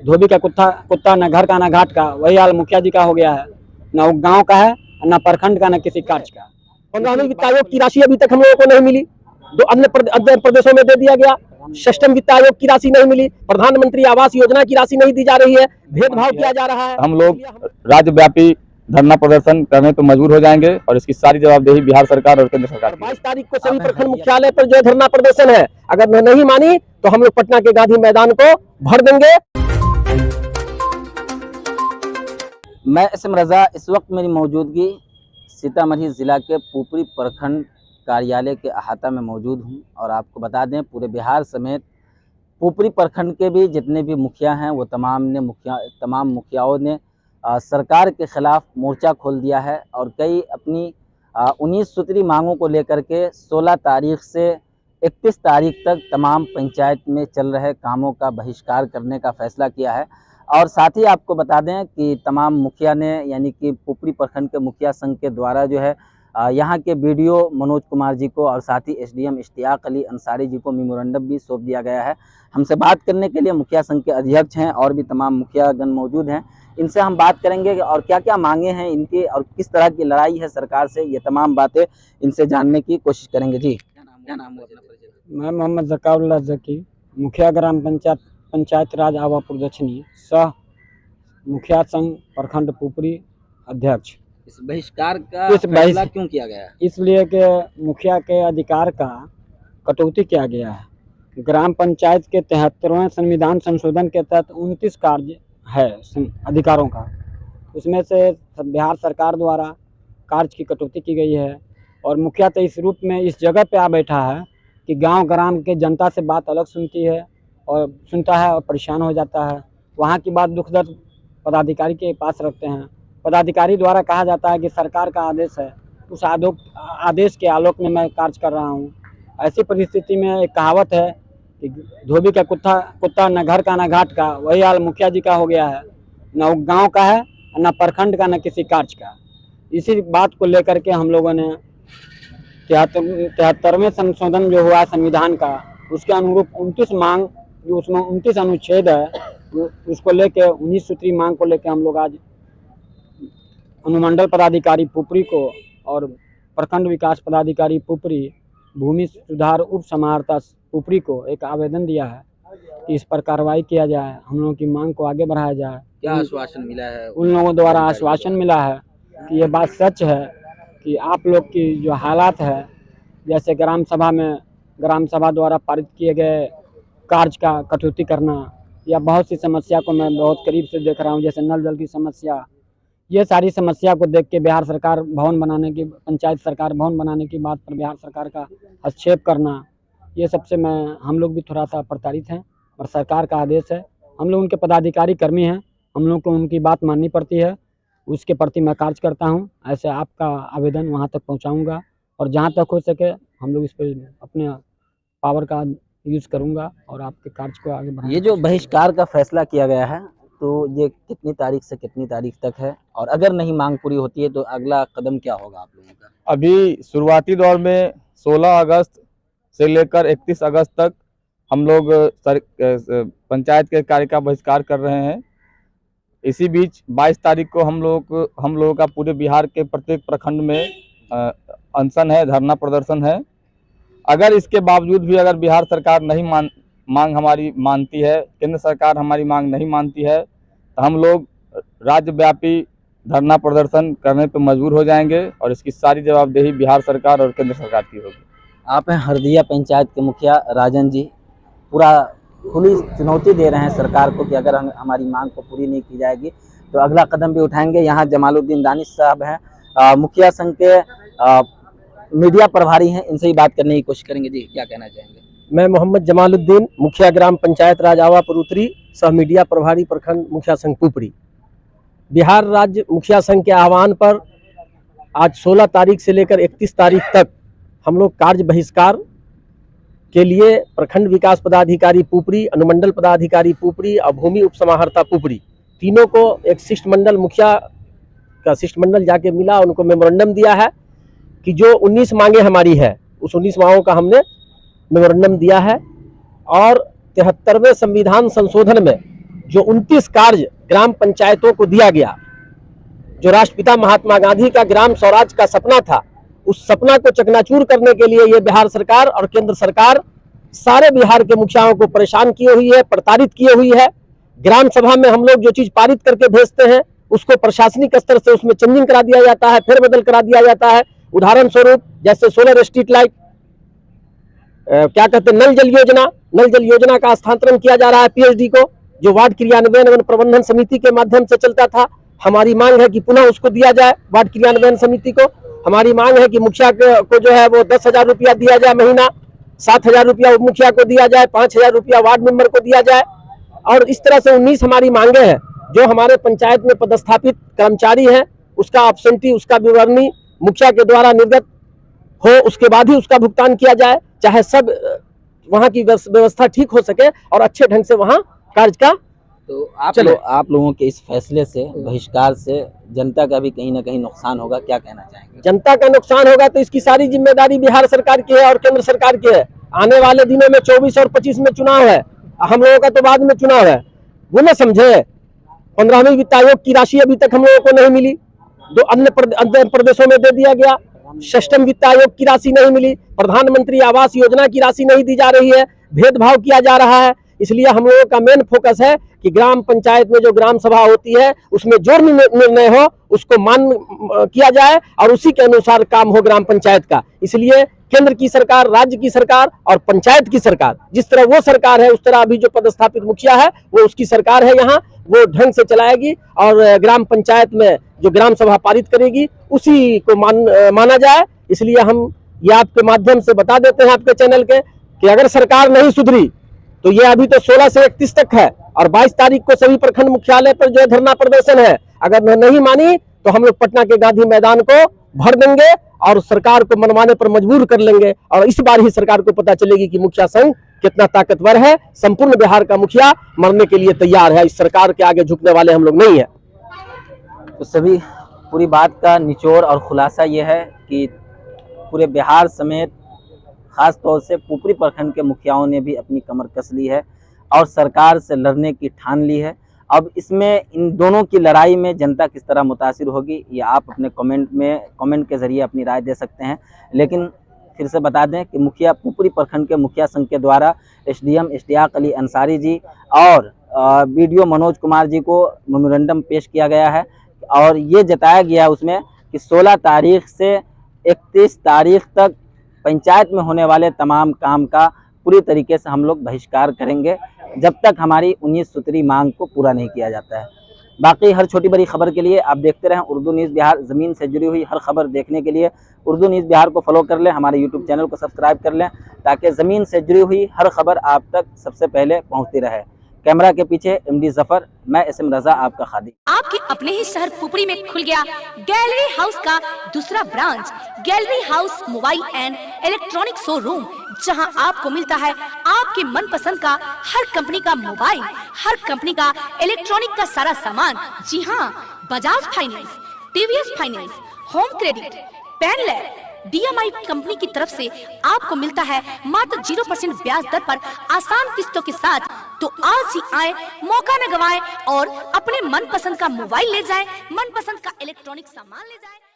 धोबी का कुत्ता न घर का न घाट का, वही हाल मुखिया जी का हो गया है। न वो गांव का है, न प्रखंड का, न किसी कार्य का। 15वें वित्त आयोग की राशि अभी तक हम लोगों को नहीं मिली, जो अन्य प्रदेशों में दे दिया गया। 6वें वित्त आयोग की राशि नहीं मिली, प्रधानमंत्री आवास योजना की राशि नहीं दी जा रही है, भेदभाव किया जा रहा है। हम लोग राज्यव्यापी धरना प्रदर्शन करने पर मजबूर हो जाएंगे और इसकी सारी जवाबदेही बिहार सरकार और केंद्र सरकार की। 22 तारीख को सभी प्रखंड मुख्यालय पर जो धरना प्रदर्शन है, अगर नहीं मानी तो हम लोग पटना के गांधी मैदान को भर देंगे। मैं इसम रजा, इस वक्त मेरी मौजूदगी सीतामढ़ी ज़िला के पुपरी प्रखंड कार्यालय के अहाता में मौजूद हूं और आपको बता दें पूरे बिहार समेत पुपरी प्रखंड के भी जितने भी मुखिया हैं वो तमाम मुखियाओं ने सरकार के खिलाफ मोर्चा खोल दिया है और कई अपनी 19 सूत्री मांगों को लेकर के 16 तारीख से 31 तारीख तक तमाम पंचायत में चल रहे कामों का बहिष्कार करने का फैसला किया है। और साथ ही आपको बता दें कि तमाम मुखिया ने यानी कि पुपरी प्रखंड के मुखिया संघ के द्वारा जो है यहाँ के बीडीओ मनोज कुमार जी को और साथ ही एसडीएम इश्तियाक अली अंसारी जी को मेमोरेंडम भी सौंप दिया गया है। हमसे बात करने के लिए मुखिया संघ के अध्यक्ष हैं और भी तमाम मुखियागण मौजूद हैं। इनसे हम बात करेंगे और क्या क्या मांगे हैं इनकी और किस तरह की लड़ाई है सरकार से, ये तमाम बातें इनसे जानने की कोशिश करेंगे। जी क्या नाम है? मैं मोहम्मद ज़काउल्लाह ज़की, मुखिया ग्राम पंचायत राज आवापुर दक्षिणी, सह मुखिया संघ प्रखंड पुपरी अध्यक्ष। इस बहिष्कार का फैसला क्यों किया गया है? इसलिए कि मुखिया के अधिकार का कटौती किया गया है। ग्राम पंचायत के 73वें संविधान संशोधन के तहत 29 कार्य है अधिकारों का, उसमें से बिहार सरकार द्वारा कार्य की कटौती की गई है। और मुखिया तो इस रूप में इस जगह पे आ बैठा है कि गांव ग्राम के जनता से बात अलग सुनता है और परेशान हो जाता है। वहाँ की बात दुख दर्द पदाधिकारी के पास रखते हैं। पदाधिकारी द्वारा कहा जाता है कि सरकार का आदेश है, उस आदेश के आलोक में मैं कार्य कर रहा हूँ। ऐसी परिस्थिति में एक कहावत है कि धोबी का कुत्ता न घर का न घाट का, वही हाल मुखिया जी का हो गया है। न वो गांव का है, न प्रखंड का, न किसी कार्य का। इसी बात को लेकर के हम लोगों ने 73वें संशोधन जो हुआ संविधान का, उसके अनुरूप 29 मांग, जो उसमें 29 अनुच्छेद है, उसको लेके 19 सूत्री मांग को लेके हम लोग आज अनुमंडल पदाधिकारी पुपरी को और प्रखंड विकास पदाधिकारी पुपरी, भूमि सुधार उप समाहर्ता पुपरी को एक आवेदन दिया है कि इस पर कार्रवाई किया जाए, हम लोगों की मांग को आगे बढ़ाया जाए। क्या आश्वासन मिला है? उन लोगों द्वारा आश्वासन मिला है कि ये बात सच है कि आप लोग की जो हालात है, जैसे ग्राम सभा द्वारा पारित किए गए कार्य का कटौती करना, या बहुत सी समस्या को मैं बहुत करीब से देख रहा हूँ, जैसे नल जल की समस्या, ये सारी समस्या को देख के बिहार सरकार पंचायत सरकार भवन बनाने की बात पर बिहार सरकार का हस्तक्षेप करना, ये सबसे हम लोग भी थोड़ा सा प्रताड़ित हैं। और सरकार का आदेश है, हम लोग उनके पदाधिकारी कर्मी हैं, हम लोग को उनकी बात माननी पड़ती है, उसके प्रति मैं कार्य करता हूं। ऐसे आपका आवेदन वहां तक पहुंचाऊंगा और जहां तक हो सके हम लोग इस पर अपने पावर का यूज़ करूंगा और आपके कार्य को आगे बढ़ाऊंगा। ये जो बहिष्कार का फैसला किया गया है तो ये कितनी तारीख से कितनी तारीख तक है, और अगर नहीं मांग पूरी होती है तो अगला कदम क्या होगा आप लोगों का? अभी शुरुआती दौर में 16 अगस्त से लेकर 31 अगस्त तक हम लोग पंचायत के कार्य का बहिष्कार कर रहे हैं। इसी बीच 22 तारीख को हम लोगों का पूरे बिहार के प्रत्येक प्रखंड में अनशन है, धरना प्रदर्शन है। अगर इसके बावजूद भी अगर बिहार सरकार नहीं मांग हमारी मानती है, केंद्र सरकार हमारी मांग नहीं मानती है, तो हम लोग राज्यव्यापी धरना प्रदर्शन करने पर मजबूर हो जाएंगे और इसकी सारी जवाबदेही बिहार सरकार और केंद्र सरकार की होगी। आप हैं हरदिया पंचायत के मुखिया राजन जी, पूरा खुली चुनौती दे रहे हैं सरकार को कि अगर हमारी मांग को पूरी नहीं की जाएगी तो अगला कदम भी उठाएंगे। यहाँ जमालुद्दीन दानिश साहब हैं, मुखिया संघ के मीडिया प्रभारी हैं, इनसे ही बात करने की कोशिश करेंगे। जी क्या कहना चाहेंगे? मैं मोहम्मद जमालुद्दीन, मुखिया ग्राम पंचायत राज आवापुर उत्तरी, सह मीडिया प्रभारी प्रखंड मुखिया संघ पुपरी। बिहार राज्य मुखिया संघ के आह्वान पर आज 16 तारीख से लेकर 31 तारीख तक हम लोग कार्य बहिष्कार के लिए प्रखंड विकास पदाधिकारी पुपरी, अनुमंडल पदाधिकारी पुपरी और भूमि उपसमाहर्ता पुपरी, तीनों को एक शिष्टमंडल, मुखिया का शिष्टमंडल जाके मिला, उनको मेमोरेंडम दिया है कि जो 19 मांगे हमारी है उस 19 मांगों का हमने मेमोरेंडम दिया है। और 73वें संविधान संशोधन में जो 29 कार्य ग्राम पंचायतों को दिया गया, जो राष्ट्रपिता महात्मा गांधी का ग्राम स्वराज का सपना था, उस सपना को चकनाचूर करने के लिए ये बिहार सरकार और केंद्र सरकार सारे बिहार के मुखियाओं को परेशान किए हुई है, प्रताड़ित किए हुई है। ग्राम सभा में हम लोग जो चीज पारित करके भेजते हैं उसको प्रशासनिक स्तर से उसमें चेंजिंग करा दिया जाता है, फेरबदल करा दिया जाता है। उदाहरण स्वरूप जैसे सोलर स्ट्रीट लाइट, क्या कहते हैं, नल जल योजना का हस्तांतरण किया जा रहा है पीएचडी को, जो वार्ड क्रियान्वयन एवं प्रबंधन समिति के माध्यम से चलता था। हमारी मांग है कि पुनः उसको दिया जाए वार्ड क्रियान्वयन समिति को। हमारी मांग है कि मुखिया को जो है वो 10,000 रुपया दिया जाए महीना, 7,000 रुपया उप मुखिया को दिया जाए, 5,000 रुपया वार्ड मेंबर को दिया जाए। और इस तरह से 19 हमारी मांगे हैं। जो हमारे पंचायत में पदस्थापित कर्मचारी है उसका एब्सेंटी, उसका विवरणी मुखिया के द्वारा निर्गत हो, उसके बाद ही उसका भुगतान किया जाए, चाहे सब वहाँ की व्यवस्था ठीक हो सके और अच्छे ढंग से वहाँ कार्य का। तो आप लोगों के इस फैसले से, बहिष्कार से जनता का भी कहीं ना कहीं नुकसान होगा, क्या कहना चाहेंगे? जनता का नुकसान होगा तो इसकी सारी जिम्मेदारी बिहार सरकार की है और केंद्र सरकार की है। आने वाले दिनों में 24 और 25 में चुनाव है, हम लोगों का तो बाद में चुनाव है। वो न समझे 15वें वित्त आयोग की राशि अभी तक हम लोगों को नहीं मिली, दो अन्य प्रदेशों में दे दिया गया। 6वें वित्त आयोग की राशि नहीं मिली, प्रधानमंत्री आवास योजना की राशि नहीं दी जा रही है, भेदभाव किया जा रहा है। इसलिए हम लोगों का मेन फोकस है कि ग्राम पंचायत में जो ग्राम सभा होती है उसमें जो निर्णय हो उसको मान किया जाए और उसी के अनुसार काम हो ग्राम पंचायत का। इसलिए केंद्र की सरकार, राज्य की सरकार और पंचायत की सरकार, जिस तरह वो सरकार है उस तरह अभी जो पदस्थापित मुखिया है वो उसकी सरकार है, यहाँ वो ढंग से चलाएगी और ग्राम पंचायत में जो ग्राम सभा पारित करेगी उसी को माना जाए। इसलिए हम ये आपके माध्यम से बता देते हैं आपके चैनल के कि अगर सरकार नहीं सुधरी तो ये अभी तो 16 से 31 तक है और 22 तारीख को सभी प्रखंड मुख्यालय पर जो है धरना प्रदर्शन है। अगर नहीं मानी तो हम लोग पटना के गांधी मैदान को भर देंगे और सरकार को मनवाने पर मजबूर कर लेंगे और इस बार ही सरकार को पता चलेगी कि मुखिया संघ कितना ताकतवर है। संपूर्ण बिहार का मुखिया मरने के लिए तैयार है, इस सरकार के आगे झुकने वाले हम लोग नहीं है। तो सभी पूरी बात का निचोड़ और खुलासा ये है कि पूरे बिहार समेत खास तौर से पुपरी प्रखंड के मुखियाओं ने भी अपनी कमर कस ली है और सरकार से लड़ने की ठान ली है। अब इसमें इन दोनों की लड़ाई में जनता किस तरह मुतासिर होगी ये आप अपने कमेंट के जरिए अपनी राय दे सकते हैं। लेकिन फिर से बता दें कि मुखिया पुपरी प्रखंड के मुखिया संघ के द्वारा एसडीएम इश्तियाक अली अंसारी जी और बीडीओ मनोज कुमार जी को मेमोरेंडम पेश किया गया है और ये जताया गया है उसमें कि 16 तारीख से 31 तारीख तक पंचायत में होने वाले तमाम काम का पूरी तरीके से हम लोग बहिष्कार करेंगे जब तक हमारी 19 सूत्री मांग को पूरा नहीं किया जाता है। बाकी हर छोटी बड़ी खबर के लिए आप देखते रहें उर्दू न्यूज़ बिहार। ज़मीन से जुड़ी हुई हर खबर देखने के लिए उर्दू न्यूज़ बिहार को फॉलो कर लें, हमारे यूट्यूब चैनल को सब्सक्राइब कर लें ताकि ज़मीन से जुड़ी हुई हर खबर आप तक सबसे पहले पहुँचती रहे। कैमरा के पीछे एमडी जफर, मैं एसएम रजा आपका खादी। आपके अपने ही शहर पुपरी में खुल गया गैलरी हाउस का दूसरा branch, gallery house mobile and electronic showroom, जहां आपको मिलता है आपके मनपसंद का हर कंपनी का मोबाइल, हर कंपनी का इलेक्ट्रॉनिक का सारा सामान। जी हाँ, Bajaj finance, TVS finance, home credit, पेनलैब, DMI कंपनी की तरफ से आपको मिलता है मात्र 0% ब्याज दर पर आसान किस्तों के साथ। तो आज ही आए, मौका न गवाएं और अपने मनपसंद का मोबाइल ले जाएं, मनपसंद का इलेक्ट्रॉनिक सामान ले जाएं।